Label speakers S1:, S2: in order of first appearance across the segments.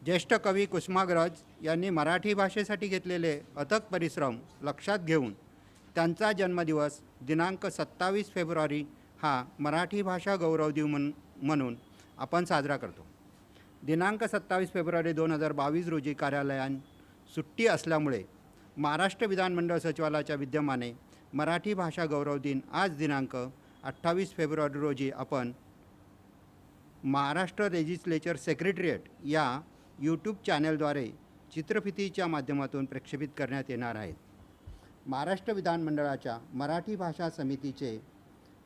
S1: ज्येष्ठ कवी कुसुमाग्रज यांनी मराठी भाषेसाठी घेतलेले अथक परिश्रम लक्षात घेऊन त्यांचा जन्मदिवस दिनांक 27 फेब्रुवारी हा मराठी भाषा गौरव दिन म्हणून आपण साजरा करतो. दिनांक 27 फेब्रुवारी 2022 रोजी कार्यालयात सुट्टी असल्यामुळे महाराष्ट्र विधानमंडळ सचिवालयाच्या विद्यमाने मराठी भाषा गौरव दिन आज दिनांक 28 फेब्रुवारी रोजी आपण महाराष्ट्र लेजिस्लेचर सेक्रेटरिएट या यूट्यूब चॅनलद्वारे चित्रफितीच्या माध्यमातून प्रक्षेपित करण्यात येणार आहेत. महाराष्ट्र विधानमंडळाच्या मराठी भाषा समितीचे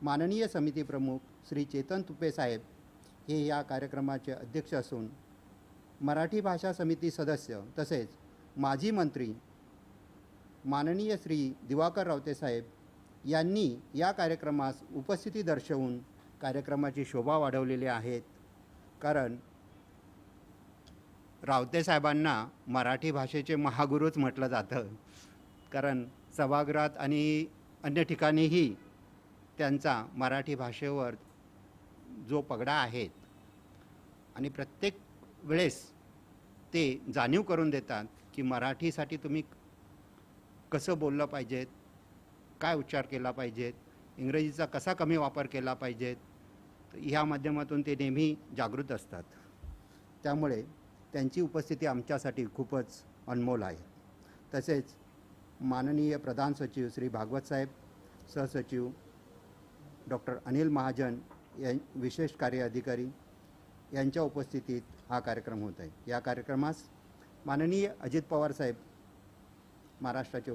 S1: माननीय समिती प्रमुख श्री चेतन तुपे साहेब हे या कार्यक्रमाचे अध्यक्ष असून मराठी भाषा समिती सदस्य तसेच माजी मंत्री माननीय श्री दिवाकर रावते साहेब यांनी या कार्यक्रमास उपस्थिती दर्शवून कार्यक्रमाची शोभा वाढवलेली आहेत. कारण रावते साहेबांना मराठी भाषेचे महागुरूच म्हटलं जातं. कारण सभागृहात आणि अन्य ठिकाणीही त्यांचा मराठी भाषेवर जो पगडा आहे आणि प्रत्येक वेळेस ते जाणीव करून देतात की मराठीसाठी तुम्ही कसं बोललं पाहिजेत, काय उच्चार केला पाहिजेत, इंग्रजीचा कसा कमी वापर केला पाहिजेत, ह्या माध्यमातून ते नेहमी जागृत असतात. त्यामुळे त्यांची उपस्थिती आमच्यासाठी खूपच अनमोल आहे. तसेच माननीय प्रधान सचिव श्री भागवत साहेब, सहसचिव डॉक्टर अनिल महाजन विशेष कार्य अधिकारी यांच्या उपस्थितीत हा कार्यक्रम होत आहे. या कार्यक्रमास माननीय अजित पवार साहेब महाराष्ट्राचे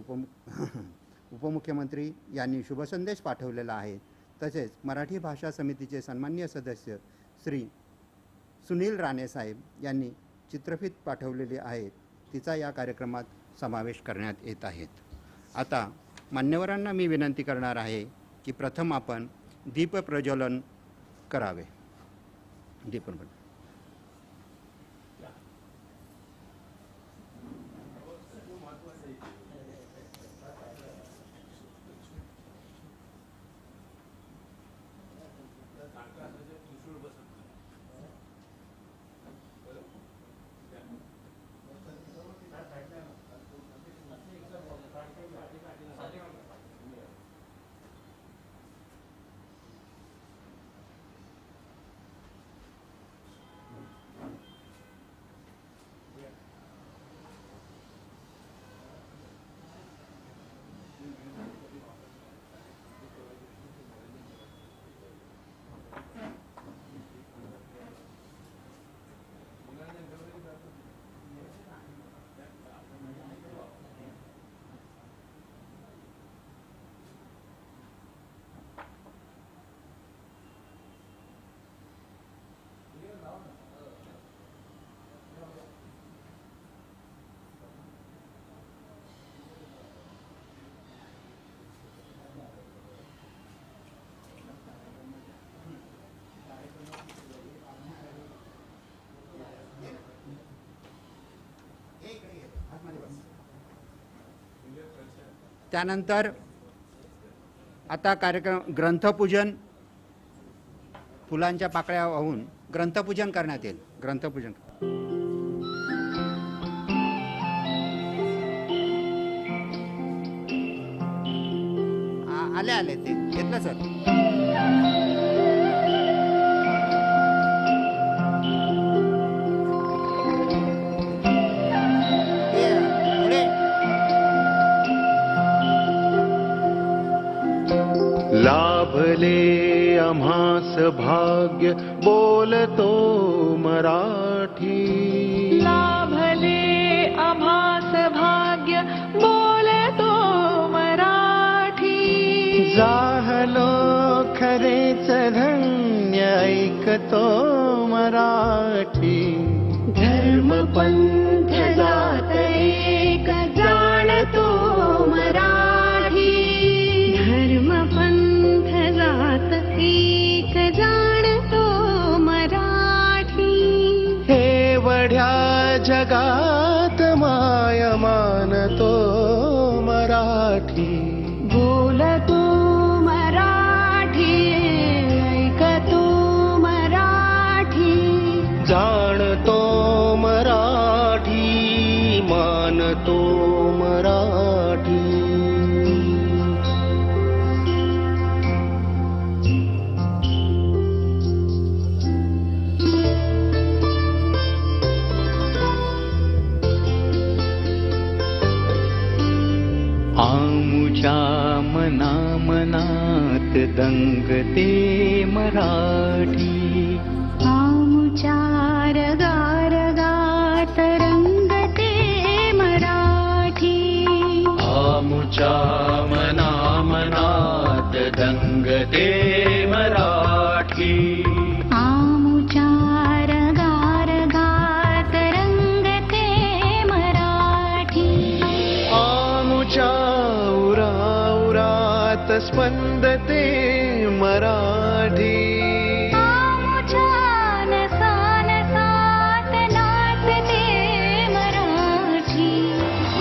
S1: उपमुख्यमंत्री यांनी शुभसंदेश पाठवलेला आहे. तसेच मराठी भाषा समितीचे सन्माननीय सदस्य श्री सुनील राणे साहेब यांनी चित्रफित पाठवलेली आहे, तिचा या कार्यक्रमात समावेश करण्यात येत आहेत. आता मान्यवरांना मी विनंती करणार आहे की प्रथम आपण दीप प्रज्वलन करावे. दीपप्रज्वलन. त्यानंतर आता कार्यक्रम ग्रंथपूजन, फुलांच्या पाकळ्या वाहून ग्रंथपूजन करण्यात येईल. ग्रंथपूजन आले ते घेतलं सर.
S2: लाभले आम्हास भाग्य बोलतो मराठी.
S3: लाभले आम्हास भाग्य बोलतो मराठी.
S2: जाहलो खरेच धन्य ऐकतो मराठी.
S3: धर्म पंथ जात एक जाणतो मराठी. धर्म पंथ जात एक जाणतो मराठी.
S2: एवढ्या जगात माय मानतो मराठी.
S3: बोलतो मराठी, ऐकतो मराठी.
S2: जाणतो मराठी. जाणतो मराठी. आमुच्या मनामनात दंगते मराठी.
S3: आमुच्या रगारगात रंगते मराठी.
S2: आमुच्या मनामनात दंगते मराठी.
S3: आमुच्या रगारगात रंगते मराठी.
S2: आमुच्या उराउरात स्पंदते मराठी.
S3: आमुच्या नसानसात नाचते मराठी.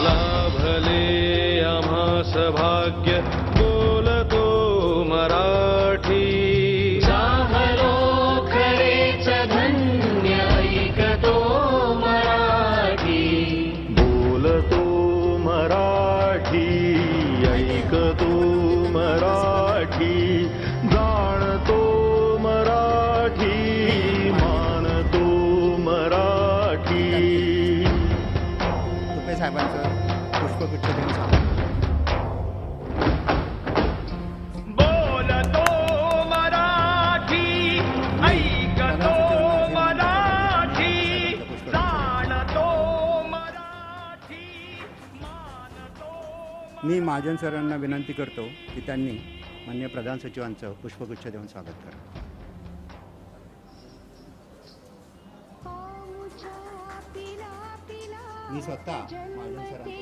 S2: लाभले आम्हास भाग्य बोलतो मराठी. चाहलो खरेच धन्य ऐकतो मराठी. बोलतो मराठी ऐकतो मराठी. जाणतो मराठी मानतो मराठी.
S1: तुपे साहेबांचं पुष्पगुच्छ देऊन सांगा.
S2: बोलतो मराठी ऐकतो मराठी. जाणतो मराठी मानतो.
S1: मी महाजन सरांना विनंती करतो की त्यांनी माननीय प्रधान सचिवांचं पुष्पगुच्छ देऊन स्वागत करा.
S3: आमुच्या पिला पिला
S1: मी स्वतः महाजन सरांचं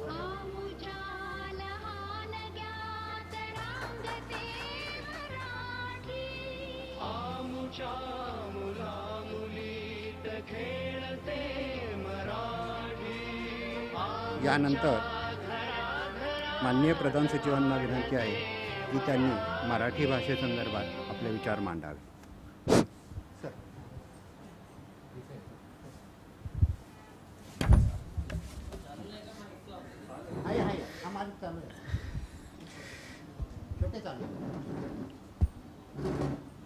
S3: आमुच्या लहान ज्ञात रांगते मराठी.
S2: आमुच्या मुलामुलीत खेळते मराठी.
S1: यानंतर माननीय प्रधान सचिवांना विनंती आहे की त्यांनी मराठी भाषेसंदर्भात आपले विचार मांडावे.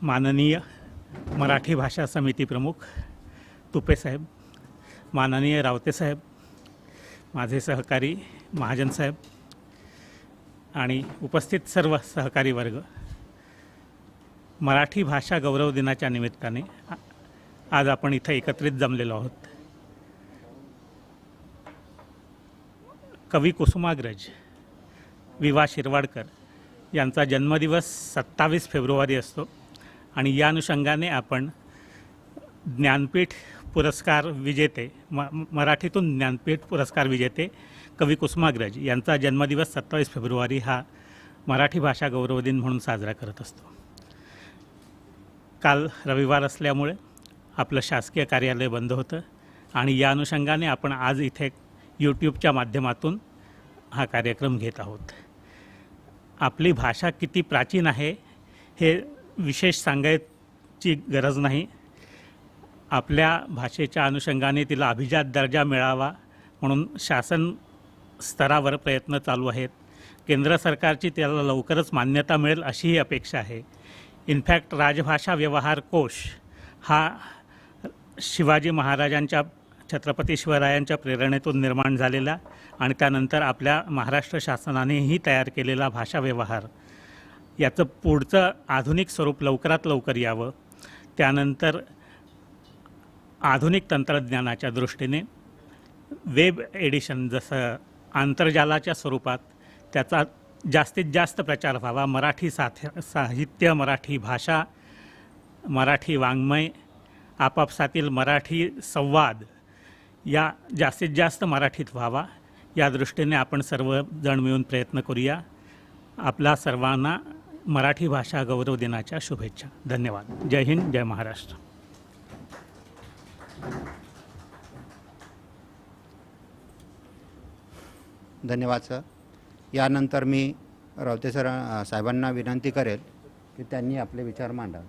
S4: माननीय मराठी भाषा समिती प्रमुख तुपे साहेब, माननीय रावते साहेब, माझे सहकारी महाजन साहेब आणि उपस्थित सर्व सहकारी वर्ग, मराठी भाषा गौरव दिनाच्या निमित्ताने आज आपण इथं एकत्रित जमलेलो आहोत. कवी कुसुमाग्रज विवा शिरवाडकर यांचा जन्मदिवस 27 फेब्रुवारी असतो आणि या अनुषंगाने आपण ज्ञानपीठ पुरस्कार विजेते मराठीतून ज्ञानपीठ पुरस्कार विजेते कवी कुसुमाग्रज यांचा जन्मदिवस 27 फेब्रुवारी हा मराठी भाषा गौरव दिन म्हणून साजरा करत असतो. काल रविवार असल्यामुळे आपलं शासकीय कार्यालय बंद होतं आणि या अनुषंगाने आपण आज इथे यूट्यूबच्या माध्यमातून हा कार्यक्रम घेत आहोत. आपली भाषा किती प्राचीन आहे हे विशेष सांगायची गरज नाही. आपल्या भाषेच्या अनुषंगाने तिला अभिजात दर्जा मिळावा म्हणून शासन स्तरावर प्रयत्न चालू आहेत. केंद्र सरकारची त्याला लवकरच मान्यता मिळेल अशीही अपेक्षा आहे. इनफॅक्ट राजभाषा व्यवहार कोश हा शिवाजी महाराजांच्या छत्रपती शिवरायांच्या प्रेरणेतून निर्माण झालेला आणि त्यानंतर आपल्या महाराष्ट्र शासनानेही तयार केलेला भाषा व्यवहार याचं पुढचं आधुनिक स्वरूप लवकरात लवकर यावं. त्यानंतर आधुनिक तंत्रज्ञानाच्या दृष्टीने वेब एडिशन जसं आंतरजालाच्या स्वरूपात त्याचा जास्तीत जास्त प्रचार व्हावा. मराठी साहित्य, मराठी भाषा, मराठी वाङ्मय, आपापसातील मराठी संवाद या जास्तीत जास्त मराठीत व्हावा या दृष्टीने आपण सर्वजण मिळून प्रयत्न करूया. आपल्या सर्वांना मराठी भाषा गौरव दिनाच्या शुभेच्छा. धन्यवाद. जय हिंद, जय महाराष्ट्र.
S1: धन्यवाद सर. यानंतर मी रावते सर साहेबांना विनंती करेल की त्यांनी आपले विचार मांडावे.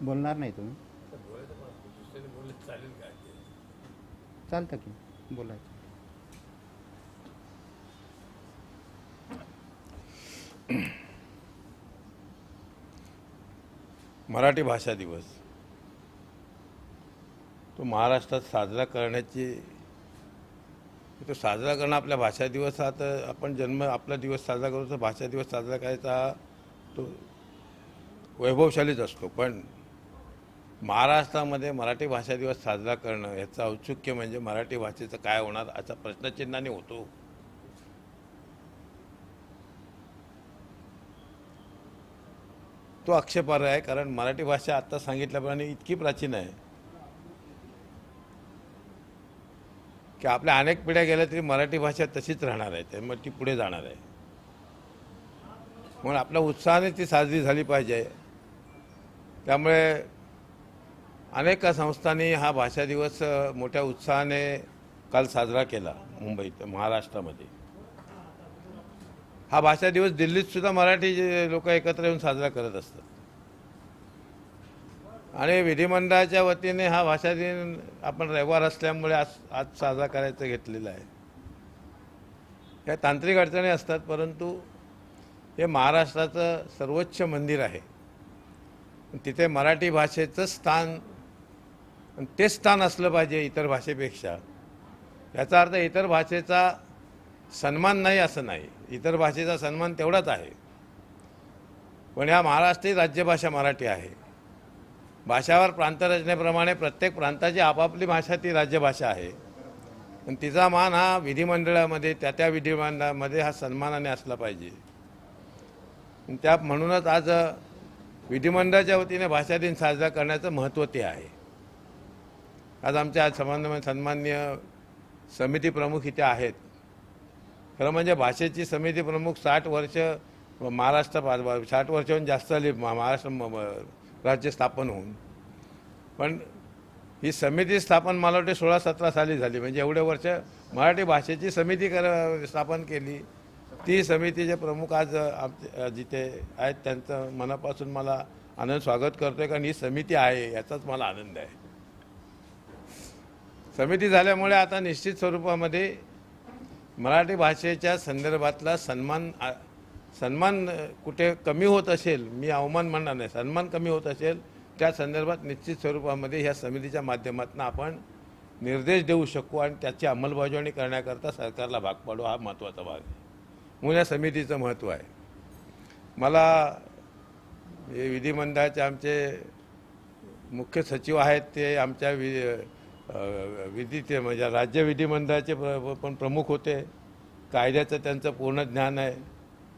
S1: बोलणार नाही तुम्ही? चालतं की बोलायचं.
S5: मराठी भाषा दिवस तो महाराष्ट्रात साजरा करण्याची, तो साजरा करणं आपल्या भाषा दिवस हा तर आपण आपला दिवस साजरा करू तर भाषा दिवस साजरा करायचा हा तो वैभवशालीच असतो. पण महाराष्ट्रामध्ये मराठी भाषा दिवस साजरा करणं याचं औत्सुक्य म्हणजे मराठी भाषेचं काय होणार असा प्रश्नचिन्हाने होतो. तो आक्षेपार्ह आहे, कारण मराठी भाषा आत्ता सांगितल्याप्रमाणे इतकी प्राचीन आहे की आपल्या अनेक पिढ्या गेल्या तरी मराठी भाषा तशीच राहणार आहे, त्यामुळे ती पुढे जाणार आहे. म्हणून आपल्या उत्साहाने ती साजरी झाली पाहिजे. त्यामुळे अनेक संस्थांनी हा भाषा दिवस मोठ्या उत्साहाने काल साजरा केला मुंबईत, महाराष्ट्रामध्ये. हा भाषा दिवस दिल्लीत सुद्धा मराठी लोक एकत्र येऊन साजरा करत असतात. आणि विधिमंडळाच्या वतीने हा भाषा दिन आपण रविवार असल्यामुळे आज साजरा करायचं घेतलेला आहे. या तांत्रिक अडचणी असतात, परंतु हे महाराष्ट्राचं सर्वोच्च मंदिर आहे. तिथे मराठी भाषेचं स्थान, ते स्थान असलं पाहिजे इतर भाषेपेक्षा. याचा अर्थ इतर भाषेचा सन्मान नाही असं नाही, इतर भाषेचा सन्मान तेवढाच आहे. पण या महाराष्ट्राची राज्यभाषा मराठी आहे. भाषावर प्रांतरचनेप्रमाणे प्रत्येक प्रांताची आपापली भाषा ती राज्यभाषा आहे. आणि तिचा मान हा विधिमंडळामध्ये त्या विधिमंडळामध्ये हा सन्मानाने असला पाहिजे. म्हणूनच आज विधिमंडळाच्या वतीने भाषा दिन साजरा करण्याचं महत्त्व ते आहे. आज आमच्या सन्माननीय समिती प्रमुख इथे आहेत. खरं म्हणजे भाषेची समिती प्रमुख 60 वर्ष महाराष्ट्रात, 60 वर्षाहून जास्त झाली महाराष्ट्र राज्य स्थापन होऊन. पण ही समिती स्थापन मला वाटते 16-17 साली झाली. म्हणजे एवढे वर्ष मराठी भाषेची समिती स्थापन केली. ती समितीचे प्रमुख आज जिथे आहेत त्यांचं मनापासून मला आनंद स्वागत करतोय, कारण ही समिती आहे याचाच मला आनंद आहे. समिती झाल्यामुळे आता निश्चित स्वरूपामध्ये मराठी भाषेच्या संदर्भातला सन्मान कुठे कमी होत असेल, मी अवमान म्हणणार नाही, सन्मान कमी होत असेल त्या संदर्भात निश्चित स्वरूपामध्ये ह्या समितीच्या माध्यमातून आपण निर्देश देऊ शकू आणि त्याची अंमलबजावणी करण्याकरता सरकारला भाग पाडू. हा महत्त्वाचा भाग आहे, म्हणून या समितीचं महत्त्व आहे. मला विधिमंडळाचे आमचे मुख्य सचिव आहेत, ते आमच्या विधीचे म्हणजे राज्य विधिमंडळाचे पण प्रमुख होते. कायद्याचं त्यांचं पूर्ण ज्ञान आहे.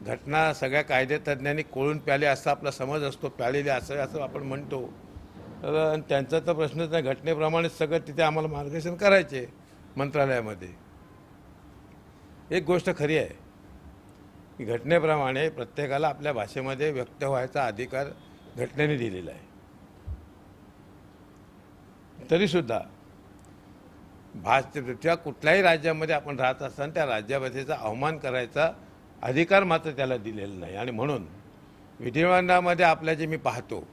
S5: घटना सगळ्या कायदेतज्ञांनी कोळून प्याले असा आपला समज असतो, प्यालेले असं आपण म्हणतो. तर त्यांचा तर प्रश्नच नाही, घटनेप्रमाणेच सगळं तिथे आम्हाला मार्गदर्शन करायचे मंत्रालयामध्ये. एक गोष्ट खरी आहे की घटनेप्रमाणे प्रत्येकाला आपल्या भाषेमध्ये व्यक्त व्हायचा अधिकार घटनेने दिलेला आहे. तरीसुद्धा त्या कुठल्याही राज्यामध्ये आपण राहत असताना त्या राज्यभाषेचा अवमान करायचा अधिकार मात्र त्याला दिलेला नाही. आणि म्हणून विधिमंडळामध्ये आपल्या जे मी पाहतो,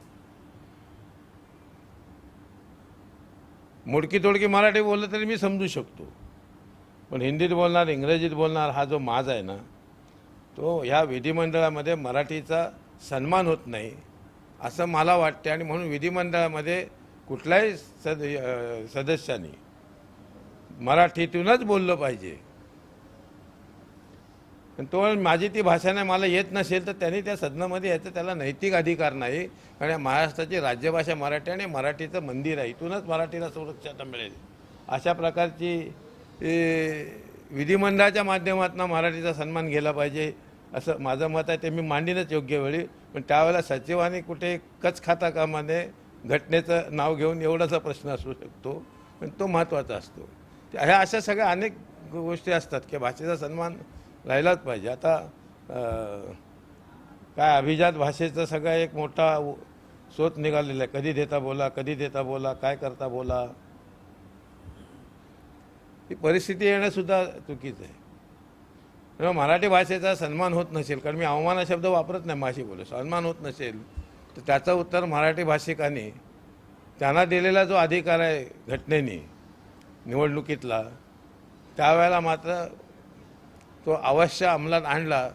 S5: मोडकी तोडकी मराठी बोललं तरी मी समजू शकतो, पण हिंदीत बोलणार, इंग्रजीत बोलणार हा जो माज आहे ना, तो ह्या विधिमंडळामध्ये मराठीचा सन्मान होत नाही असं मला वाटते. आणि म्हणून विधिमंडळामध्ये कुठल्याही सदस्यांनी मराठीतूनच बोललं पाहिजे. तो माझी ती भाषा नाही, मला येत नसेल तर त्यांनी त्या सदनामध्ये यायचं त्याला नैतिक अधिकार नाही. कारण महाराष्ट्राची राज्यभाषा मराठी आणि मराठीचं मंदिर आहे, इथूनच मराठीला सुरक्षा मिळेल. अशा प्रकारची विधिमंडळाच्या माध्यमातून मराठीचा सन्मान गेला पाहिजे असं माझं मत आहे. ते मी मांडीनच योग्य वेळी. पण त्यावेळेला सचिवांनी कुठे कच खाता कामाने घटनेचं नाव घेऊन एवढासा प्रश्न असू शकतो, पण तो महत्त्वाचा असतो. ह्या अशा सगळ्या अनेक गोष्टी असतात की भाषेचा सन्मान राहिलाच पाहिजे. आता काय अभिजात भाषेचा सगळा एक मोठा शोध निघालेला आहे. कधी देता बोला, कधी देता बोला, काय करता बोला. ही परिस्थिती येणंसुद्धा चुकीचं आहे. मराठी भाषेचा सन्मान होत नसेल, कारण मी अवमान शब्द वापरत नाही, माशी बोलू, सन्मान होत नसेल तर त्याचं उत्तर मराठी भाषिकांनी त्यांना दिलेला जो अधिकार आहे घटनेने निवडणुकीतला, त्यावेळेला मात्र तो अवश्य अंमलात आणला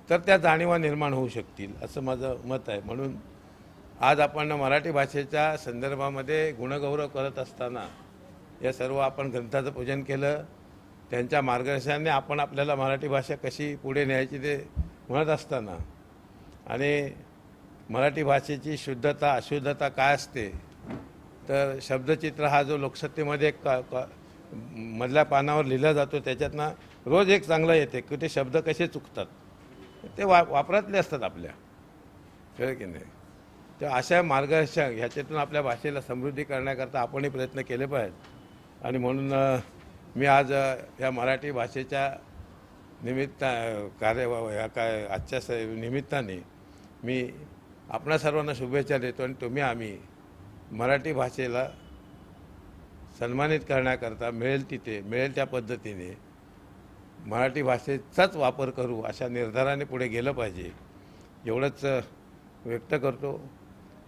S5: तर त्या जाणीवा निर्माण होऊ शकतील असं माझं मत आहे. म्हणून आज आपण मराठी भाषेच्या संदर्भामध्ये गुणगौरव करत असताना या सर्व आपण ग्रंथाचं पूजन केलं. त्यांच्या मार्गदर्शनाने आपण आपल्याला मराठी भाषा कशी पुढे न्यायची ते म्हणत असताना आणि मराठी भाषेची शुद्धता अशुद्धता काय असते तर शब्दचित्र हा जो लोकसत्तेमध्ये मधल्या पानावर लिहिला जातो त्याच्यातनं रोज एक चांगलं येते की ते शब्द कसे चुकतात ते वापरातले असतात आपल्या, कळलं की नाही. तर अशा मार्गदर्शक ह्याच्यातून आपल्या भाषेला समृद्धी करण्याकरता आपणही प्रयत्न केले पाहिजेत. आणि म्हणून मी आज या मराठी भाषेच्या आजच्या निमित्ताने मी आपणा सर्वांना शुभेच्छा देतो आणि तुम्ही आम्ही मराठी भाषेला सन्मानित करण्याकरता मिळेल तिथे मिळेल त्या पद्धतीने मराठी भाषेचाच वापर करू अशा निर्धाराने पुढे गेलं पाहिजे एवढंच व्यक्त करतो.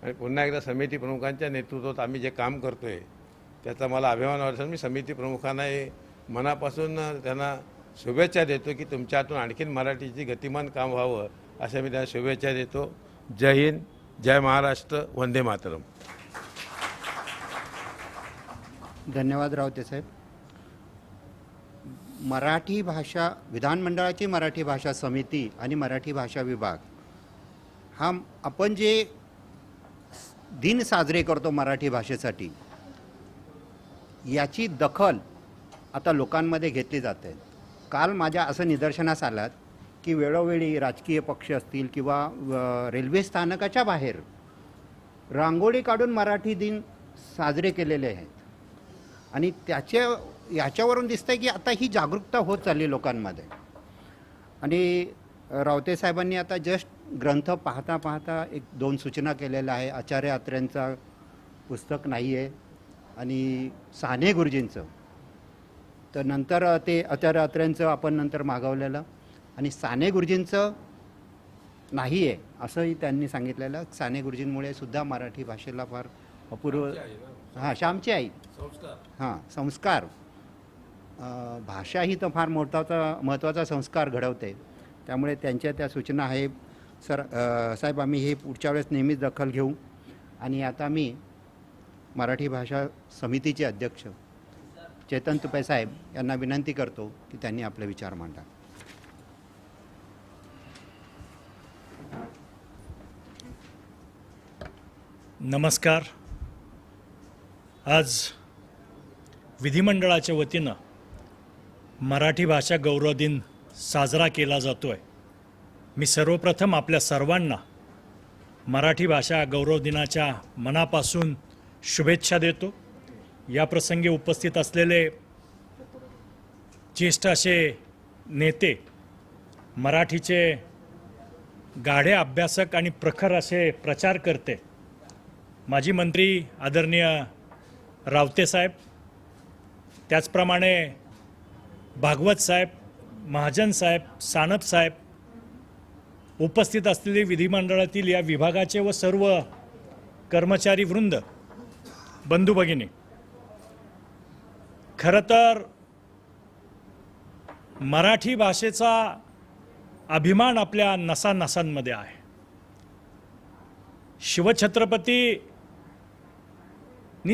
S5: आणि पुन्हा एकदा समिती प्रमुखांच्या नेतृत्वात आम्ही जे काम करतो आहे त्याचा मला अभिमान वाटतो. मी समिती प्रमुखांना हे मनापासून त्यांना शुभेच्छा देतो की तुमच्या हातून आणखीन मराठीची गतिमान काम व्हावं अशा मी त्यांना शुभेच्छा देतो. जय हिंद, जय महाराष्ट्र, वंदे मातरम.
S1: धन्यवाद रावते साहेब. मराठी भाषा विधानमंडळाची मराठी भाषा समिती आणि मराठी भाषा विभाग हा आपण जे दिन साजरे करतो मराठी भाषेसाठी याची दखल आता लोकांमध्ये घेतली जाते. काल माझ्या असं निदर्शनास आलं की वेळोवेळी राजकीय पक्ष असतील किंवा रेल्वे स्थानकाच्या बाहेर रांगोळी काढून मराठी दिन साजरे केलेले आहेत आणि याच्यावरून दिसतंय की आता ही जागरूकता होत चालली लोकांमध्ये. आणि रावते साहेबांनी आता जस्ट ग्रंथ पाहता पाहता 1-2 सूचना केलेल्या आहे. आचार्य अत्र्यांचं पुस्तक नाही आहे आणि साने गुरुजींचं, तर नंतर ते आचार्य अत्र्यांचं आपण नंतर मागवलेलं आणि साने गुरुजींचं नाही आहे असंही त्यांनी सांगितलेलं. साने गुरुजींमुळे सुद्धा मराठी भाषेला फार अपूर्व हां श्यामची आई हां संस्कार भाषा ही तर फार महत्त्वाचा संस्कार घडवते. त्यामुळे त्यांच्या त्या सूचना आहे साहेब आम्ही हे पुढच्या वेळेस नेहमीच दखल घेऊ. आणि आता मी मराठी भाषा समितीचे अध्यक्ष चेतन तुपे साहेब यांना विनंती करतो की त्यांनी आपले विचार मांडा.
S6: नमस्कार. आज विधिमंडळाच्या वतीनं मराठी भाषा गौरव दिन साजरा केला जातो आहे. मी सर्वप्रथम आपल्या सर्वांना मराठी भाषा गौरव दिनाच्या मनापासून शुभेच्छा देतो. या प्रसंगी उपस्थित असलेले ज्येष्ठ असे नेते, मराठीचे गाढे अभ्यासक आणि प्रखर असे प्रचारकर्ते, माजी मंत्री आदरणीय रावते साहेब, त्याचप्रमाणे भागवत साहेब, महाजन साहेब, सानप साहेब, उपस्थित असलेले विधिमंडळातील या विभागाचे व सर्व कर्मचारी वृंद, बंधू भगिनी, खरं तर मराठी भाषेचा अभिमान आपल्या नसानसांमध्ये आहे. शिवछत्रपतींनी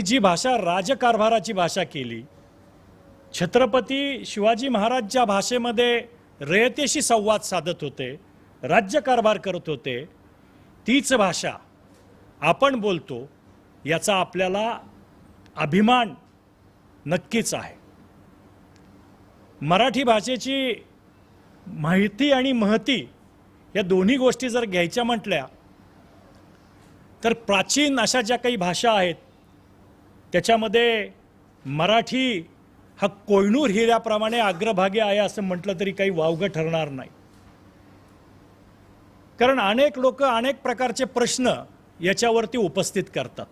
S6: जी भाषा राजकारभाराची भाषा केली, छत्रपती शिवाजी महाराज ज्या भाषेमध्ये रयतेशी संवाद साधत होते, राज्यकारभार करत होते, तीच भाषा आपण बोलतो याचा आपल्याला अभिमान नक्कीच आहे. मराठी भाषेची माहिती आणि महती या दोन्ही गोष्टी जर घ्यायच्या म्हटल्या तर प्राचीन अशा ज्या काही भाषा आहेत त्याच्यामध्ये मराठी हा कोयनूर हिऱ्याप्रमाणे अग्रभागी आहे असं म्हटलं तरी काही वावगं ठरणार नाही. कारण अनेक लोक अनेक प्रकारचे प्रश्न याच्यावरती उपस्थित करतात.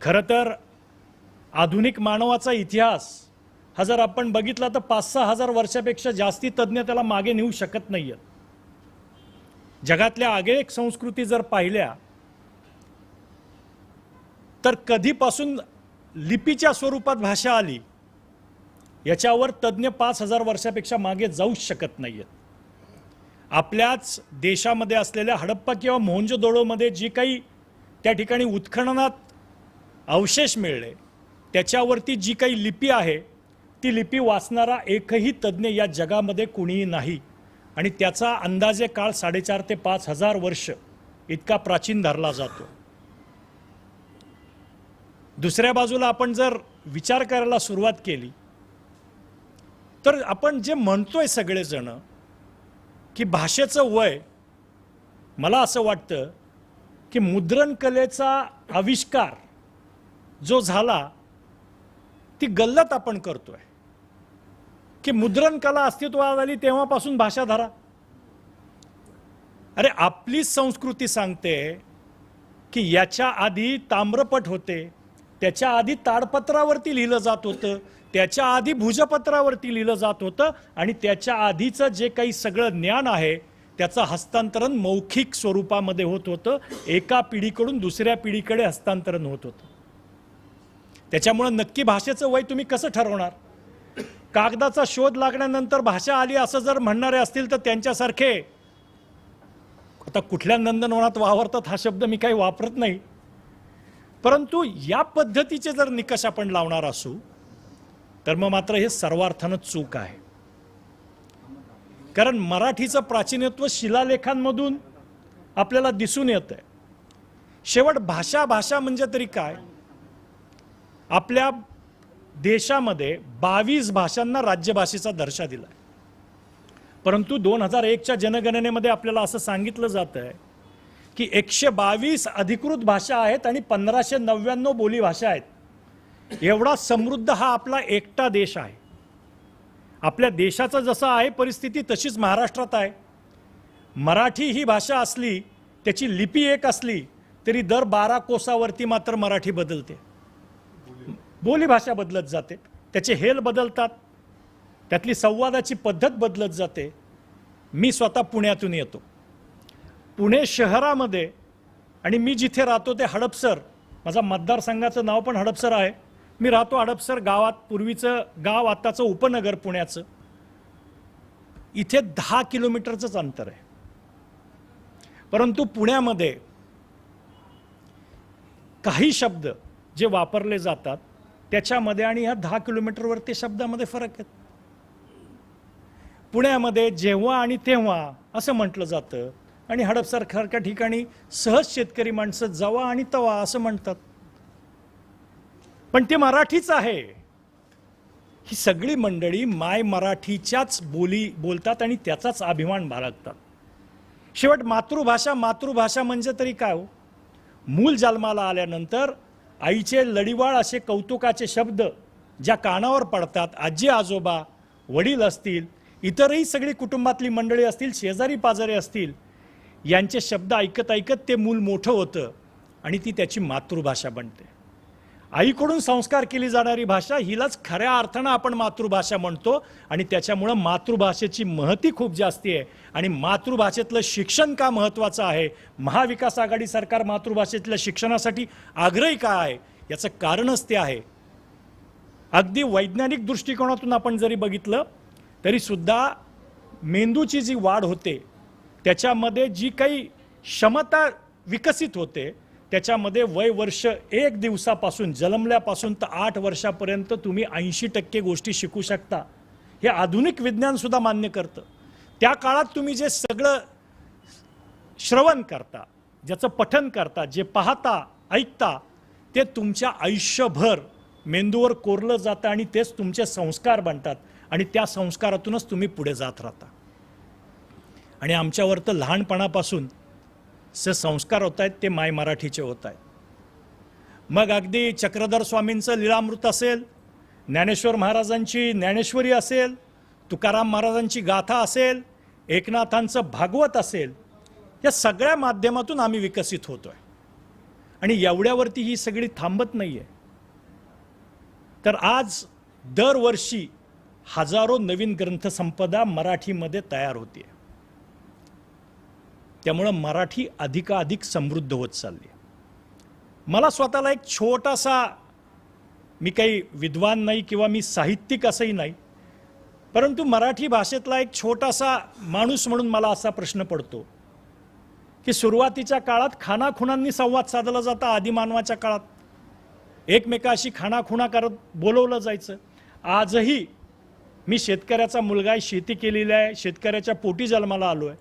S6: खरं तर आधुनिक मानवाचा इतिहास हा जर आपण बघितला तर 5-6 हजार वर्षापेक्षा जास्ती तज्ज्ञ त्याला मागे नेऊ शकत नाही आहेत. जगातल्या अनेक संस्कृती जर पाहिल्या तर कधीपासून लिपीच्या स्वरूपात भाषा आली याच्यावर तज्ज्ञ 5000 वर्षापेक्षा मागे जाऊच शकत नाही आहेत. आपल्याच देशामध्ये असलेल्या हडप्पा किंवा मोहनजोदडोमध्ये जी काही त्या ठिकाणी उत्खननात अवशेष मिळले त्याच्यावरती जी काही लिपी आहे ती लिपी वाचणारा एकही तज्ज्ञ या जगामध्ये कुणीही नाही आणि त्याचा अंदाजे काळ 4,500 ते 5,000 वर्ष इतका प्राचीन धरला जातो. दुसऱ्या बाजूला आपण जर विचार करायला सुरुवात केली तर आपण जे म्हणतोय सगळेजण की भाषेचं वय, मला असं वाटतं की मुद्रण कलेचा आविष्कार जो झाला ती गल्लत आपण करतोय की मुद्रण कला अस्तित्वात आली तेव्हापासून भाषा धरा. अरे आपली संस्कृती सांगते की याच्या आधी ताम्रपट होते, त्याच्या आधी ताडपत्रावरती लिहिलं जात होतं, त्याच्या आधी भुजपत्रावरती लिहिलं जात होतं आणि त्याच्या आधीचं जे काही सगळं ज्ञान आहे त्याचं हस्तांतरण मौखिक स्वरूपामध्ये होत होतं, एका पिढीकडून दुसऱ्या पिढीकडे हस्तांतरण होत होतं. त्याच्यामुळं नक्की भाषेचं वय तुम्ही कसं ठरवणार? कागदाचा शोध लागल्यानंतर भाषा आली असं जर म्हणणारे असतील तर त्यांच्यासारखे, आता कुठल्या नंदनवनात वावरतात हा शब्द मी काही वापरत नाही, परंतु या पद्धतीचे जर निकष आपण लावणार असू तर मग मात्र हे सर्वार्थानं चूक आहे. कारण मराठीचं प्राचीनत्व शिलालेखांमधून आपल्याला दिसून येतंय. शेवट भाषा भाषा म्हणजे तरी काय? आपल्या देशामध्ये 22 भाषांना राज्यभाषेचा दर्जा दिला, परंतु 2001च्या जनगणनेमध्ये आपल्याला असं सांगितलं जात आहे की 122 अधिकृत भाषा आहेत आणि 1599 बोली भाषा आहेत. एवढा समृद्ध हा आपला एकटा देश आहे. आपल्या देशाचं जसं आहे परिस्थिती तशीच महाराष्ट्रात आहे. मराठी ही भाषा असली, त्याची लिपी एक असली तरी दर 12 कोसावरती मात्र मराठी बदलते, बोली भाषा बदलत जाते, त्याचे हेल बदलतात, त्यातली संवादाची पद्धत बदलत जाते. मी स्वतः पुण्यातून येतो. पुणे शहरामध्ये आणि मी जिथे राहतो ते हडपसर, माझा मतदारसंघाचं नाव पण हडपसर आहे. मी राहतो हडपसर गावात, पूर्वीचं गाव आत्ताचं उपनगर पुण्याचं. इथे 10 किलोमीटरचंच अंतर आहे, परंतु पुण्यामध्ये काही शब्द जे वापरले जातात त्याच्यामध्ये आणि ह्या 10 किलोमीटरवरती शब्दामध्ये फरक आहे. पुण्यामध्ये जेव्हा आणि तेव्हा असं म्हटलं जातं आणि हडपसरसारख्या ठिकाणी सहज शेतकरी माणसं जवा आणि तवा असं म्हणतात, पण ते मराठीच आहे. ही सगळी मंडळी माय मराठीच्याच बोली बोलतात आणि त्याचाच अभिमान बाळगतात. शेवट मातृभाषा मातृभाषा म्हणजे तरी काय हो? मूल जन्माला आल्यानंतर आईचे लढीवाळ असे कौतुकाचे शब्द ज्या कानावर पडतात, आजी आजोबा वडील असतील, इतरही सगळी कुटुंबातली मंडळी असतील, शेजारी पाजारी असतील, यांचे शब्द ऐकत ऐकत ते मूल मोठं होतं आणि ती त्याची मातृभाषा बनते. आईकडून संस्कार केली जाणारी भाषा हिलाच खऱ्या अर्थानं आपण मातृभाषा म्हणतो आणि त्याच्यामुळं मातृभाषेची महती खूप जास्ती आहे. आणि मातृभाषेतलं शिक्षण का महत्त्वाचं आहे, महाविकास आघाडी सरकार मातृभाषेतल्या शिक्षणासाठी आग्रही का आहे, याचं कारणच ते आहे. अगदी वैज्ञानिक दृष्टिकोनातून आपण जरी बघितलं तरी सुद्धा मेंदूची जी वाढ होते त्याच्यामध्ये जी काही क्षमता विकसित होते त्याच्यामध्ये वय वर्ष 1 दिवसापासून जन्मल्यापासून तर 8 वर्षापर्यंत तुम्ही 80% गोष्टी शिकू शकता. हे आधुनिक विज्ञान सुद्धा मान्य करतं. त्या काळात तुम्ही जे सगळं श्रवण करता, ज्याचं पठन करता, जे पाहता ऐकता, ते तुमच्या आयुष्यभर मेंदूवर कोरलं जातं आणि तेच तुमचे संस्कार बनतात आणि त्या संस्कारातूनच तुम्ही पुढे जात राहता. आणि आमच्यावर तर लहानपणापासून जे संस्कार होत आहेत ते माय मराठीचे होत आहेत. मग अगदी चक्रधर स्वामींचं लीलामृत असेल, ज्ञानेश्वर महाराजांची ज्ञानेश्वरी असेल, तुकाराम महाराजांची गाथा असेल, एकनाथांचं भागवत असेल, या सगळ्या माध्यमातून आम्ही विकसित होतो आहे. आणि एवढ्यावरती ही सगळी थांबत नाही आहे. तर आज दरवर्षी हजारो नवीन ग्रंथसंपदा मराठीमध्ये तयार होते. त्यामुळं मराठी अधिकाधिक समृद्ध होत चालली आहे. मला स्वतःला एक छोटासा, मी काही विद्वान नाही किंवा मी साहित्यिक असंही नाही, परंतु मराठी भाषेतला एक छोटासा माणूस म्हणून मला असा प्रश्न पडतो की सुरुवातीच्या काळात खानाखुणांनी संवाद साधला जाता. आदिमानवाच्या काळात एकमेकाशी खानाखुणा करत बोलवलं जायचं. आजही मी शेतकऱ्याचा मुलगा आहे, शेती केलेली आहे, शेतकऱ्याच्या पोटी जन्माला आलो आहे,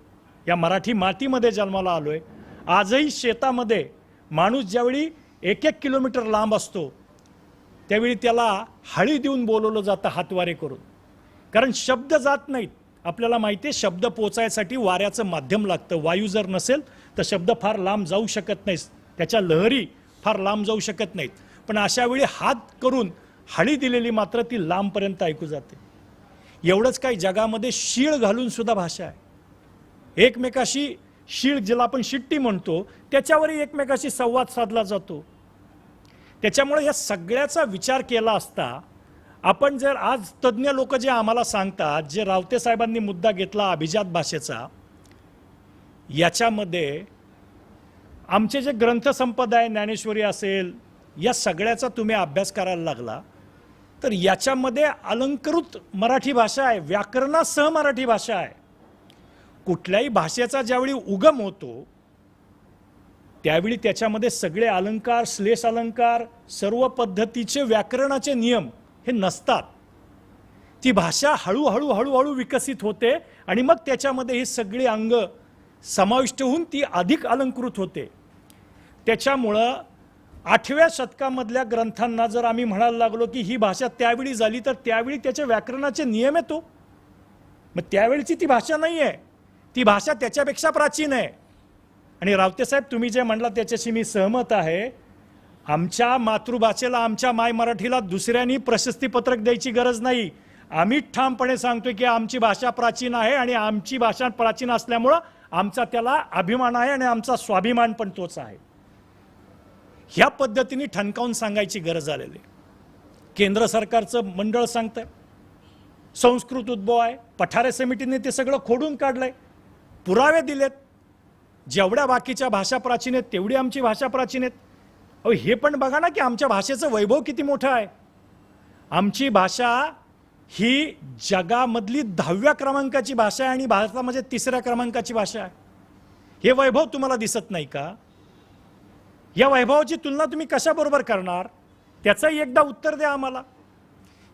S6: या मराठी मातीमध्ये जन्माला आलो आहे. आजही शेतामध्ये माणूस ज्यावेळी 1-1 किलोमीटर लांब असतो त्यावेळी त्याला हळी देऊन बोलवलं जातं, हातवारे करून. कारण शब्द जात नाहीत. आपल्याला माहिती आहे शब्द पोचायसाठी वाऱ्याचं माध्यम लागतं. वायू जर नसेल तर शब्द फार लांब जाऊ शकत नाहीत, त्याच्या लहरी फार लांब जाऊ शकत नाहीत. पण अशा वेळी हात करून हळी दिलेली मात्र ती लांबपर्यंत ऐकू जाते. एवढंच काही, जगामध्ये शीळ घालून सुद्धा भाषा आहे. एकमेकाशी शीळ, ज्याला आपण शिट्टी म्हणतो, त्याच्यावरही एकमेकाशी संवाद साधला जातो. त्याच्यामुळे या सगळ्याचा विचार केला असता आपण जर आज तज्ज्ञ लोक जे आम्हाला सांगतात, जे रावते साहेबांनी मुद्दा घेतला अभिजात भाषेचा, याच्यामध्ये आमचे जे ग्रंथसंपदा आहे, ज्ञानेश्वरी असेल, या सगळ्याचा तुम्ही अभ्यास करायला लागला तर याच्यामध्ये अलंकृत मराठी भाषा आहे, व्याकरणासह मराठी भाषा आहे. कुठल्याही भाषेचा ज्यावेळी उगम होतो त्यावेळी त्याच्यामध्ये सगळे अलंकार, श्लेष अलंकार, सर्व पद्धतीचे व्याकरणाचे नियम हे नसतात. ती भाषा हळूहळू हळूहळू विकसित होते आणि मग त्याच्यामध्ये ही सगळी अंग समाविष्ट होऊन ती अधिक अलंकृत होते. त्याच्यामुळं 8व्या शतकामधल्या ग्रंथांना जर आम्ही म्हणायला लागलो की ही भाषा त्यावेळी झाली, तर त्यावेळी त्याचे व्याकरणाचे नियम येतो. मग त्यावेळीची ती भाषा नाही आहे, ती भाषा त्याच्यापेक्षा प्राचीन आहे. आणि रावतेसाहेब, तुम्ही जे म्हणला त्याच्याशी मी सहमत आहे. आमच्या मातृभाषेला, आमच्या माय मराठीला दुसऱ्यांनी प्रशस्तीपत्रक द्यायची गरज नाही. आम्ही ठामपणे सांगतोय की आमची भाषा प्राचीन आहे आणि आमची भाषा प्राचीन असल्यामुळं आमचा त्याला अभिमान आहे आणि आमचा स्वाभिमान पण तोच आहे. ह्या पद्धतीने ठणकावून सांगायची गरज आलेली. केंद्र सरकारचं मंडळ सांगतंय, संस्कृत उद्भव आहे, पठारे समितीने ते सगळं खोडून काढलंय, पुरावे दिलेत. जेवढ्या बाकीच्या भाषा प्राचीन आहेत तेवढी आमची भाषा प्राचीन आहेत. अहो, हे पण बघा ना की आमच्या भाषेचं वैभव किती मोठं आहे. आमची भाषा ही जगामधली 10व्या क्रमांकाची भाषा आहे आणि भारतामध्ये 3ऱ्या क्रमांकाची भाषा आहे. हे वैभव तुम्हाला दिसत नाही का? या वैभवाची तुलना तुम्ही कशाबरोबर करणार? त्याचंही एकदा उत्तर द्या आम्हाला.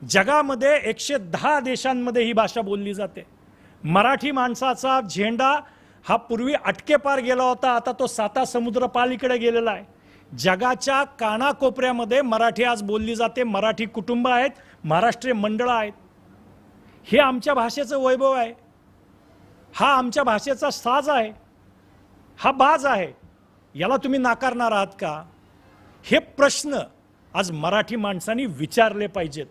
S6: जगामध्ये 110 देशांमध्ये ही भाषा बोलली जाते. मराठी माणसाचा झेंडा हा पूर्वी अटकेपार गेला होता, आता तो 7 समुद्र पालीकडे गेलेला आहे. जगाच्या कानाकोपऱ्यामध्ये मराठी आज बोलली जाते. मराठी कुटुंब आहेत, महाराष्ट्रीय मंडळं आहेत. हे आमच्या भाषेचं वैभव आहे. हा आमच्या भाषेचा साज आहे, हा बाज आहे. याला तुम्ही नाकारणार आहात का? हे प्रश्न आज मराठी माणसांनी विचारले पाहिजेत.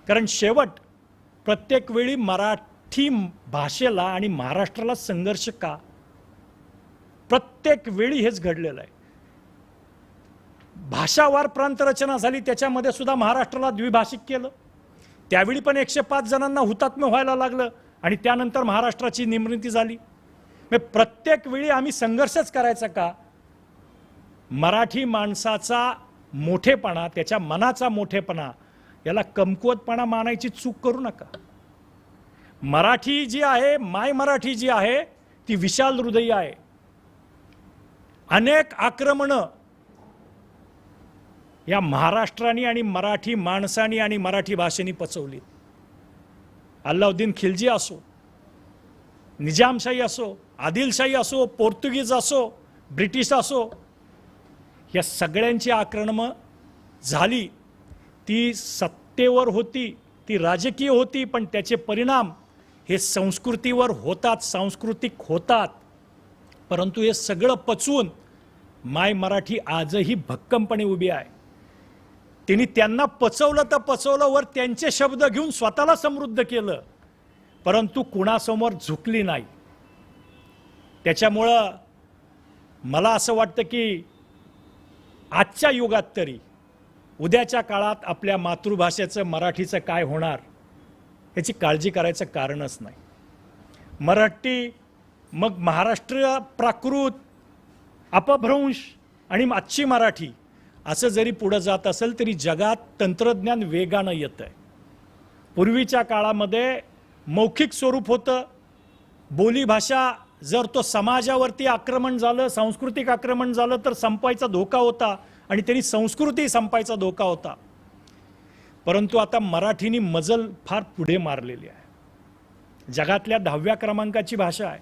S6: कारण शेवट प्रत्येक वेळी मराठी भाषेला आणि महाराष्ट्राला संघर्ष का? प्रत्येक वेळी हेच घडलेलं आहे. भाषावार प्रांतरचना झाली, त्याच्यामध्ये सुद्धा महाराष्ट्राला द्विभाषिक केलं. त्यावेळी पण 105 जणांना हुतात्मा व्हायला लागलं आणि त्यानंतर महाराष्ट्राची निर्मिती झाली. मग प्रत्येक वेळी आम्ही संघर्षच करायचा का? मराठी माणसाचा मोठेपणा, त्याच्या मनाचा मोठेपणा, याला कमकुवतपणा मानायची चूक करू नका. मराठी जी आहे, माय मराठी जी आहे, ती विशाल हृदयी आहे. अनेक आक्रमणं या महाराष्ट्राने आणि मराठी माणसांनी आणि मराठी भाषेने पचवली. अल्लाउद्दीन खिलजी असो, निजामशाही असो, आदिलशाही असो, पोर्तुगीज असो, ब्रिटिश असो, या सगळ्यांची आक्रमणं झाली. ती सत्तेवर होती, ती राजकीय होती, पण त्याचे परिणाम हे संस्कृतीवर होतात, सांस्कृतिक होतात. परंतु हे सगळं पचवून माय मराठी आजही भक्कमपणे उभी आहे. त्यांना पचवलं तर पचवलं, वर त्यांचे शब्द घेऊन स्वतःला समृद्ध केलं, परंतु कुणासमोर झुकली नाही. त्याच्यामुळं मला असं वाटतं की आजच्या युगात तरी, उद्याच्या काळात आपल्या मातृभाषेचं, मराठीचं काय होणार याची काळजी करायचं कारणच नाही. मराठी, मग महाराष्ट्र प्राकृत, अपभ्रंश, आणि आजची मराठी असं जरी पुढं जात असेल तरी जगात तंत्रज्ञान वेगानं येतं आहे. पूर्वीच्या काळामध्ये मौखिक स्वरूप होतं. बोलीभाषा जर तो समाजावरती आक्रमण झालं, सांस्कृतिक आक्रमण झालं तर संपायचा धोका होता आणि त्यांनी संस्कृती संपायचा धोका होता. परंतु आता मराठीने मजल फार पुढे मारलेली आहे. जगातल्या 10व्या क्रमांकाची भाषा आहे.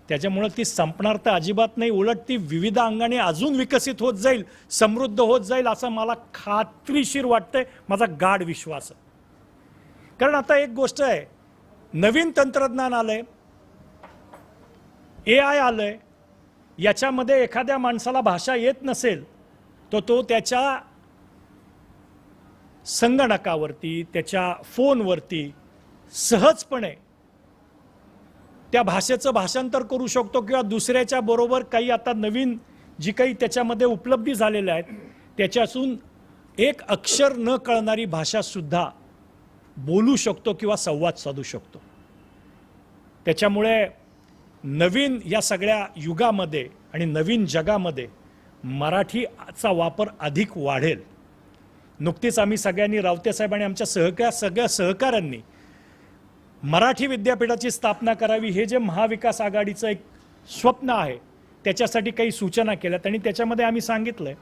S6: त्याच्यामुळं ती संपणार तर अजिबात नाही, उलट ती विविध अंगाने अजून विकसित होत जाईल, समृद्ध होत जाईल असं मला खात्रीशीर वाटतंय, माझा गाढ विश्वास आहे. कारण आता एक गोष्ट आहे, नवीन तंत्रज्ञान आलंय, AI आलंय. याच्यामध्ये एखाद्या माणसाला भाषा येत नसेल तर तो त्याच्या संगणकावरती, त्याच्या फोनवरती सहजपणे त्या भाषेचं भाषांतर करू शकतो किंवा दुसऱ्याच्या बरोबर काही आता नवीन जी काही त्याच्यामध्ये उपलब्धी झालेल्या आहेत त्याच्यातून एक अक्षर न कळणारी भाषासुद्धा बोलू शकतो किंवा संवाद साधू शकतो. त्याच्यामुळे नवीन या सगळ्या युगामध्ये आणि नवीन जगामध्ये मराठीचा वापर अधिक वाढेल. नुकतीच आम्ही सगळ्यांनी, रावते साहेब आणि आमच्या सगळ्या सहकाऱ्यांनी मराठी विद्यापीठाची स्थापना करावी हे जे महाविकास आघाडीचं एक स्वप्न आहे त्याच्यासाठी काही सूचना केल्यात. आणि त्याच्यामध्ये आम्ही सांगितलंय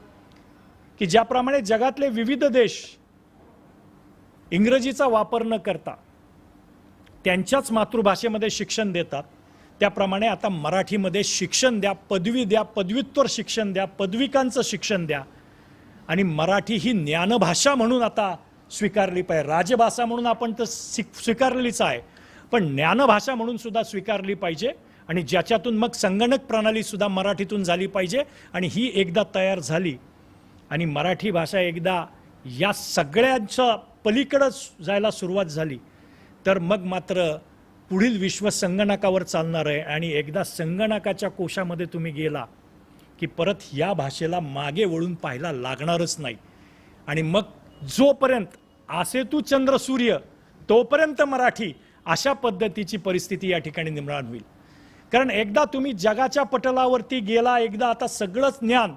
S6: की ज्याप्रमाणे जगातले विविध देश इंग्रजीचा वापर न करता त्यांच्याच मातृभाषेमध्ये शिक्षण देतात, त्याप्रमाणे आता मराठीमध्ये शिक्षण द्या, पदवी द्या, पदव्युत्तर शिक्षण द्या, पदविकांचं शिक्षण द्या. आणि मराठी ही ज्ञानभाषा म्हणून आता स्वीकारली पाहिजे. राजभाषा म्हणून आपण तर स्वीकारलेलीच आहे, पण ज्ञानभाषा म्हणून सुद्धा स्वीकारली पाहिजे. आणि ज्याच्यातून मग संगणक प्रणाली सुद्धा मराठीतून झाली पाहिजे. आणि ही एकदा तयार झाली आणि मराठी भाषा एकदा या सगळ्यांच्या पलीकडं जायला सुरुवात झाली तर मग मात्र पुढील विश्व संगणकावर चालणार आहे. आणि एकदा संगणकाच्या कोशामध्ये तुम्ही गेला की परत या भाषेला मागे वळून पाहायला लागणारच नाही. आणि मग जोपर्यंत आसे तू चंद्र सूर्य तोपर्यंत मराठी, अशा पद्धतीची परिस्थिती या ठिकाणी निर्माण होईल. कारण एकदा तुम्ही जगाच्या पटलावरती गेला, एकदा आता सगळंच ज्ञान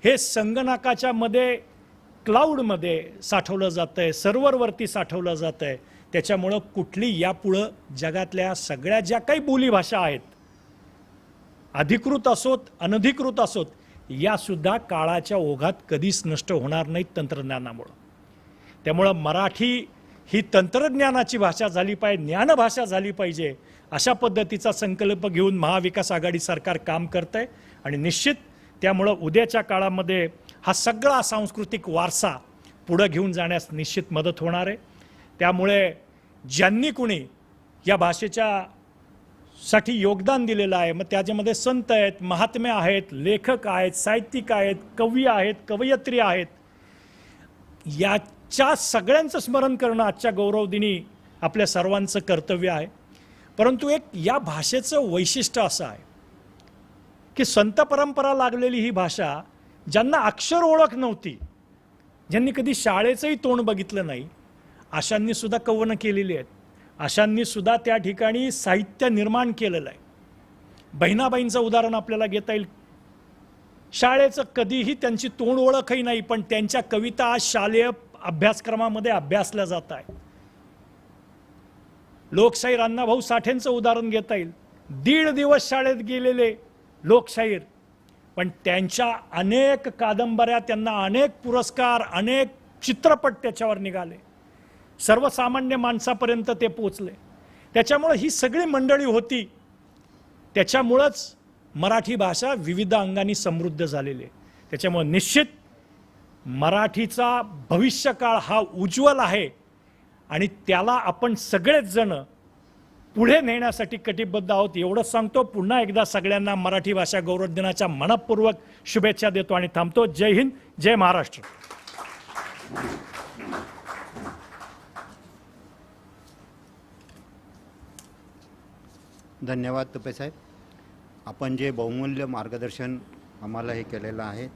S6: हे संगणकाच्या मध्ये, क्लाउडमध्ये साठवलं जातं आहे, सर्व्हरवरती साठवलं जातं आहे. त्याच्यामुळं कुठली यापुढं जगातल्या सगळ्या ज्या काही बोलीभाषा आहेत, अधिकृत असोत अनधिकृत असोत, यासुद्धा काळाच्या ओघात कधीच नष्ट होणार नाहीत तंत्रज्ञानामुळं. त्यामुळं मराठी ही तंत्रज्ञानाची भाषा झाली पाहिजे, ज्ञानभाषा झाली पाहिजे, अशा पद्धतीचा संकल्प घेऊन महाविकास आघाडी सरकार काम करतं आहे. आणि निश्चित त्यामुळं उद्याच्या काळामध्ये हा सगळा सांस्कृतिक वारसा पुढं घेऊन जाण्यास निश्चित मदत होणार आहे. त्यामुळे ज्यांनी कुणी या भाषेच्या साठी योगदान दिलेलं आहे, मग त्याच्यामध्ये संत आहेत, महात्मे आहेत, लेखक आहेत, साहित्यिक आहेत, कवी आहेत, कवयित्री आहेत, याच्या सगळ्यांचं स्मरण करणं आजच्या गौरवदिनी आपल्या सर्वांचं कर्तव्य आहे. परंतु एक या भाषेचं वैशिष्ट्य असं आहे की संत परंपरा लागलेली ही भाषा, ज्यांना अक्षर ओळख नव्हती, ज्यांनी कधी शाळेचंही तोंड बघितलं नाही, अशांनी सुद्धा कवनं केलेली आहेत, अशांनी सुद्धा त्या ठिकाणी साहित्य निर्माण केलेलं आहे. बहिणाबाईंचं उदाहरण आपल्याला घेता येईल. शाळेचं कधीही त्यांची तोंड ओळखही नाही, पण त्यांच्या कविता आज शालेय अभ्यासक्रमामध्ये अभ्यासल्या जात आहे. लोकशाहीर अण्णाभाऊ साठेंचं उदाहरण घेता येईल. 1.5 दिवस शाळेत गेलेले लोकशाहीर, पण त्यांच्या अनेक कादंबऱ्या, त्यांना अनेक पुरस्कार, अनेक चित्रपट त्याच्यावर निघाले, सर्वसामान्य माणसापर्यंत ते पोचले. त्याच्यामुळे ही सगळी मंडळी होती, त्याच्यामुळंच मराठी भाषा विविध अंगांनी समृद्ध झालेली आहे. त्याच्यामुळे निश्चित मराठीचा भविष्यकाळ हा उज्ज्वल आहे आणि त्याला आपण सगळेच जण पुढे नेण्यासाठी कटिबद्ध आहोत, एवढंच सांगतो. पुन्हा एकदा सगळ्यांना मराठी भाषा गौरव दिनाच्या मनपूर्वक शुभेच्छा देतो आणि थांबतो. जय हिंद, जय महाराष्ट्र.
S1: धन्यवाद तुपे साहेब. आपण जे बहुमूल्य मार्गदर्शन आम्हाला हे केलेलं आहे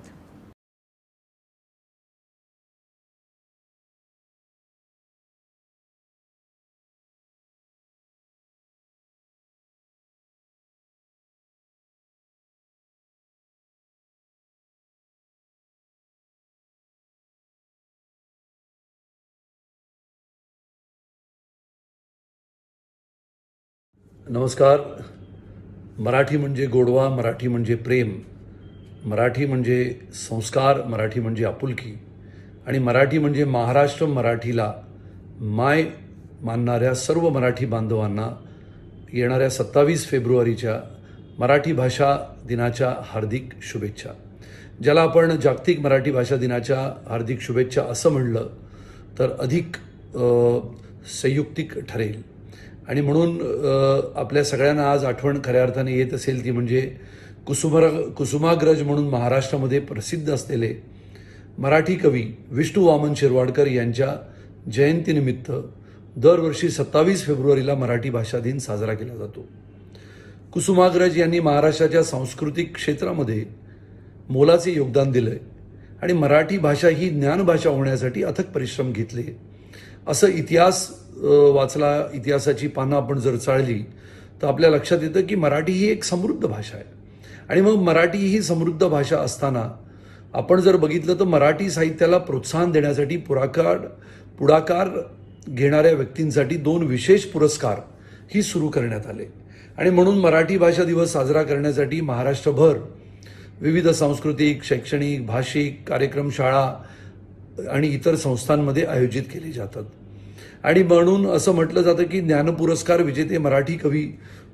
S7: नमस्कार. मराठी म्हणजे गोडवा, मराठी म्हणजे प्रेम, मराठी म्हणजे संस्कार, मराठी म्हणजे आपुलकी आणि मराठी म्हणजे महाराष्ट्र. मराठीला माय मानणाऱ्या सर्व मराठी बांधवांना येणाऱ्या 27 फेब्रुवारीच्या मराठी भाषा दिनाच्या हार्दिक शुभेच्छा. ज्याला आपण जागतिक मराठी भाषा दिनाच्या हार्दिक शुभेच्छा असं म्हणलं तर अधिक संयुक्तिक ठरेल. आणि म्हणून आपल्या सगळ्यांना आज आठवण खऱ्या अर्थाने येत असेल ती म्हणजे कुसुमाग्रज म्हणून महाराष्ट्रामध्ये प्रसिद्ध असलेले मराठी कवी विष्णू वामन शिरवाडकर यांच्या जयंतीनिमित्त दरवर्षी 27 फेब्रुवारीला मराठी भाषा दिन साजरा केला जातो. कुसुमाग्रज यांनी महाराष्ट्राच्या सांस्कृतिक क्षेत्रामध्ये मोलाचे योगदान दिलं आहे आणि मराठी भाषा ही ज्ञानभाषा होण्यासाठी अथक परिश्रम घेतले. असं इतिहास वाचला, इतिहासाची पानं आपण जर चाळली तर आपल्या लक्षात येतं की मराठी ही एक समृद्ध भाषा आहे. आणि मग मराठी ही समृद्ध भाषा असताना आपण जर बघितलं तर मराठी साहित्याला प्रोत्साहन देण्यासाठी पुढाकार घेणाऱ्या व्यक्तींसाठी 2 विशेष पुरस्कार ही सुरू करण्यात आले. आणि म्हणून मराठी भाषा दिवस साजरा करण्यासाठी महाराष्ट्रभर विविध सांस्कृतिक, शैक्षणिक, भाषिक कार्यक्रम शाळा आणि इतर संस्थांमध्ये आयोजित केले जातात. आणि म्हणून असं म्हटलं जातं की ज्ञानपुरस्कार विजेते मराठी कवी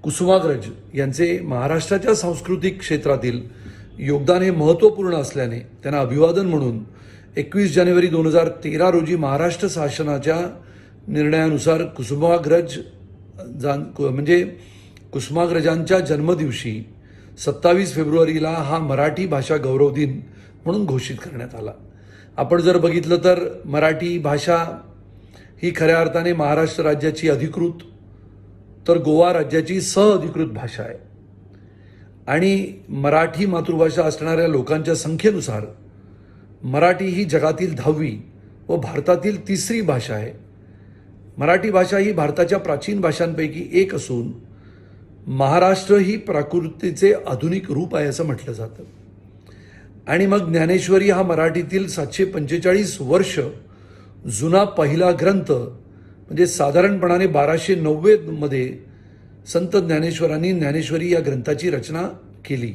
S7: कुसुमाग्रज यांचे महाराष्ट्राच्या सांस्कृतिक क्षेत्रातील योगदान हे महत्त्वपूर्ण असल्याने त्यांना अभिवादन म्हणून 21 जानेवारी 2013 रोजी महाराष्ट्र शासनाच्या निर्णयानुसार कुसुमाग्रजांच्या जन्मदिवशी 27 फेब्रुवारीला हा मराठी भाषा गौरव दिन म्हणून घोषित करण्यात आला. आपण जर बघितलं तर मराठी भाषा ही खऱ्या अर्थाने महाराष्ट्र राज्याची अधिकृत तर गोवा राज्याची सहअधिकृत भाषा आहे. आणि मराठी मातृभाषा असणाऱ्या लोकांच्या संख्येनुसार मराठी ही जगातील 10वी व भारतातील 3री भाषा आहे. मराठी भाषा ही भारताच्या प्राचीन भाषांपैकी एक असून महाराष्ट्र ही प्राकृतीचे आधुनिक रूप आहे असं म्हटलं जातं. आणि मग ज्ञानेश्वरी हा मराठीतील 745 वर्ष जुना पहिला ग्रंथ म्हणजे साधारणपणाने 1290 संत ज्ञानेश्वरांनी ज्ञानेश्वरी या ग्रंथाची रचना केली.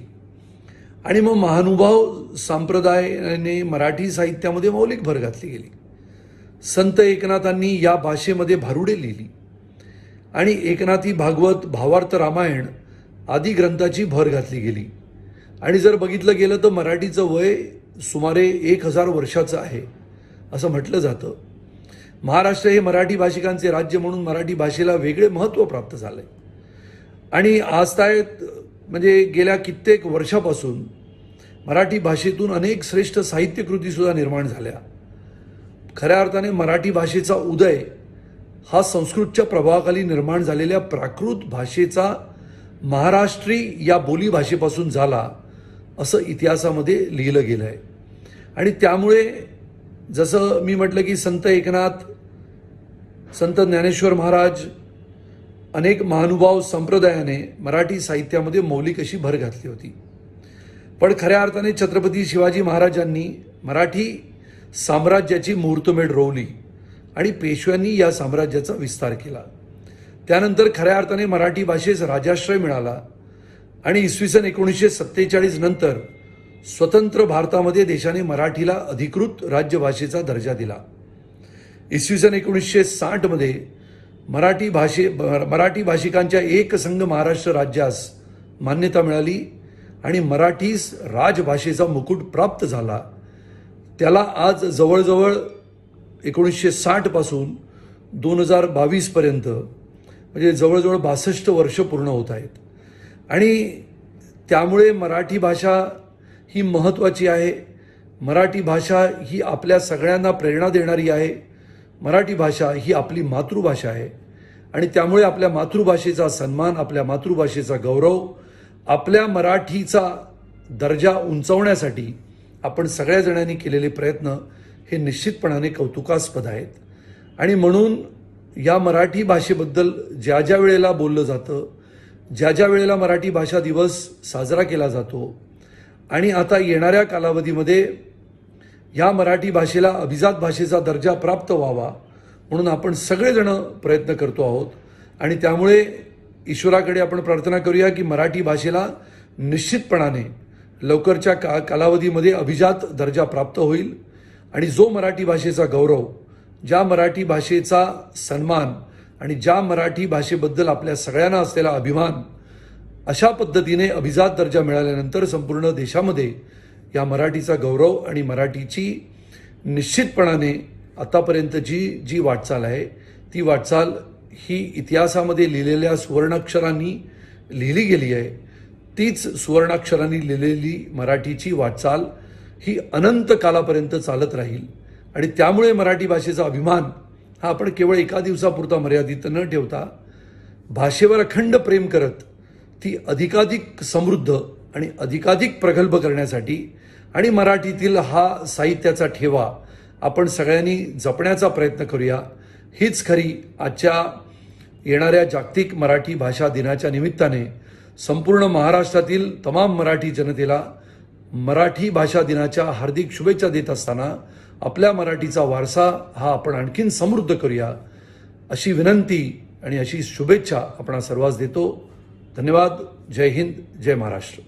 S7: आणि मग महानुभाव संप्रदायाने मराठी साहित्यामध्ये मौलिक भर घातली गेली. संत एकनाथांनी या भाषेमध्ये भारुडे लिहिली आणि एकनाथी भागवत, भावार्थ रामायण आदी ग्रंथाची भर घातली गेली. आणि जर बघितलं गेलं तर मराठीचं वय सुमारे 1000 वर्षाचं आहे असं म्हटलं जातं. महाराष्ट्र हे मराठी भाषिकांचे राज्य म्हणून मराठी भाषेला वेगळे महत्त्व प्राप्त झालंय. आणि आजतायत म्हणजे गेल्या कित्येक वर्षापासून मराठी भाषेतून अनेक श्रेष्ठ साहित्यकृतीसुद्धा निर्माण झाल्या. खऱ्या अर्थाने मराठी भाषेचा उदय हा संस्कृतच्या प्रभावाखाली निर्माण झालेल्या प्राकृत भाषेचा महाराष्ट्री या बोलीभाषेपासून झाला असं इतिहासामध्ये लिहिलं गेलं आहे. आणि त्यामुळे जसं मी म्हटलं की संत एकनाथ, संत ज्ञानेश्वर महाराज, अनेक महानुभाव संप्रदायाने मराठी साहित्यामध्ये मौलिक अशी भर घातली होती. पण खऱ्या अर्थाने छत्रपती शिवाजी महाराजांनी मराठी साम्राज्याची मुहूर्तमेढ रोवली आणि पेशव्यांनी या साम्राज्याचा विस्तार केला. त्यानंतर खऱ्या अर्थाने मराठी भाषेस राजाश्रय मिळाला आणि इसवी सन 1947 नंतर स्वतंत्र भारतामध्ये देशाने मराठीला अधिकृत राज्यभाषेचा दर्जा दिला. इसवी सन 1960 मध्ये मराठी भाषिकांच्या एकसंघ महाराष्ट्र राज्यास मान्यता मिळाली आणि मराठीस राजभाषेचा मुकुट प्राप्त झाला. त्याला आज जवळजवळ 1960 पासून 2022 पर्यंत म्हणजे जवळजवळ 62 वर्ष पूर्ण होत आहेत. आणि त्यामुळे मराठी भाषा ही महत्त्वाची आहे. मराठी भाषा ही आपल्या सगळ्यांना प्रेरणा देणारी आहे. मराठी भाषा ही आपली मातृभाषा आहे आणि त्यामुळे आपल्या मातृभाषेचा सन्मान, आपल्या मातृभाषेचा गौरव, आपल्या मराठीचा दर्जा उंचावण्यासाठी आपण सगळ्या जणांनी केलेले प्रयत्न हे निश्चितपणाने कौतुकास्पद आहेत. आणि म्हणून या मराठी भाषेबद्दल ज्या ज्या वेळेला बोललं जातं, ज्या ज्या वेळेला मराठी भाषा दिवस साजरा केला जातो आणि आता येणाऱ्या कालावधीमध्ये या मराठी भाषेला अभिजात भाषेचा दर्जा प्राप्त व्हावा म्हणून आपण सगळेजण प्रयत्न करतो आहोत. आणि त्यामुळे ईश्वराकडे आपण प्रार्थना करूया की मराठी भाषेला निश्चितपणाने लवकरच्या कालावधीमध्ये अभिजात दर्जा प्राप्त होईल आणि जो मराठी भाषेचा गौरव, ज्या मराठी भाषेचा सन्मान आणि ज्या मराठी भाषेबद्दल आपल्या सगळ्यांना असलेला अभिमान, अशा पद्धतीने अभिजात दर्जा मिळाल्यानंतर संपूर्ण देशामध्ये या मराठीचा गौरव आणि मराठीची निश्चितपणाने आतापर्यंतची जी वाटचाल आहे ती वाटचाल ही इतिहासामध्ये लिहिलेल्या सुवर्णाक्षरांनी लिहिली गेली आहे. तीच सुवर्णाक्षरांनी लिहिलेली मराठीची वाटचाल ही अनंत कालापर्यंत चालत राहील आणि त्यामुळे मराठी भाषेचा अभिमान हा आपण केवळ एका दिवसापुरता मर्यादित न ठेवता भाषेवर अखंड प्रेम करत ती अधिकाधिक समृद्ध आणि अधिकाधिक प्रगल्भ करण्यासाठी आणि मराठीतील हा साहित्याचा ठेवा आपण सगळ्यांनी जपण्याचा प्रयत्न करूया. हीच खरी आजच्या येणाऱ्या जागतिक मराठी भाषा दिनाच्या निमित्ताने संपूर्ण महाराष्ट्रातील तमाम मराठी जनतेला मराठी भाषा दिनाच्या हार्दिक शुभेच्छा देत असताना आपल्या मराठीचा वारसा हा आपण आणखीन समृद्ध करूया अशी विनंती आणि अशी शुभेच्छा आपण सर्वांस देतो. धन्यवाद. जय हिंद, जय महाराष्ट्र.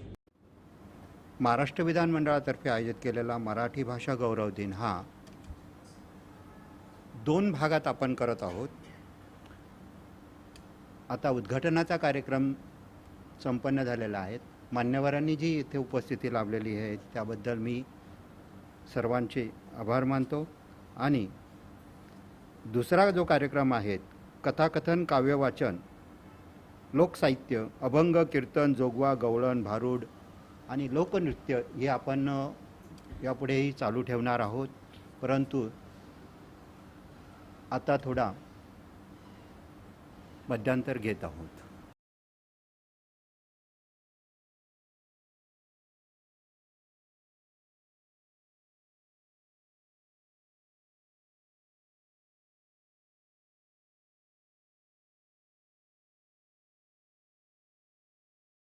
S1: महाराष्ट्र विधानमंडळातर्फे आयोजित केलेला मराठी भाषा गौरव दिन हा 2 भागात आपण करत आहोत. आता उद्घाटनाचा कार्यक्रम संपन्न झालेला आहे. मान्यवरांनी जी इथे उपस्थिती लाभलेली आहे त्याबद्दल मी सर्वांचे आभार मानतो. आणि दुसरा जो कार्यक्रम आहे, कथाकथन, काव्यवाचन, लोकसाहित्य, अभंग, कीर्तन, जोगवा, गवळण, भारूड आणि लोकनृत्य हे आपण यापुढेही चालू ठेवणार आहोत. परंतु आता थोडा मध्यांतर घेत आहोत.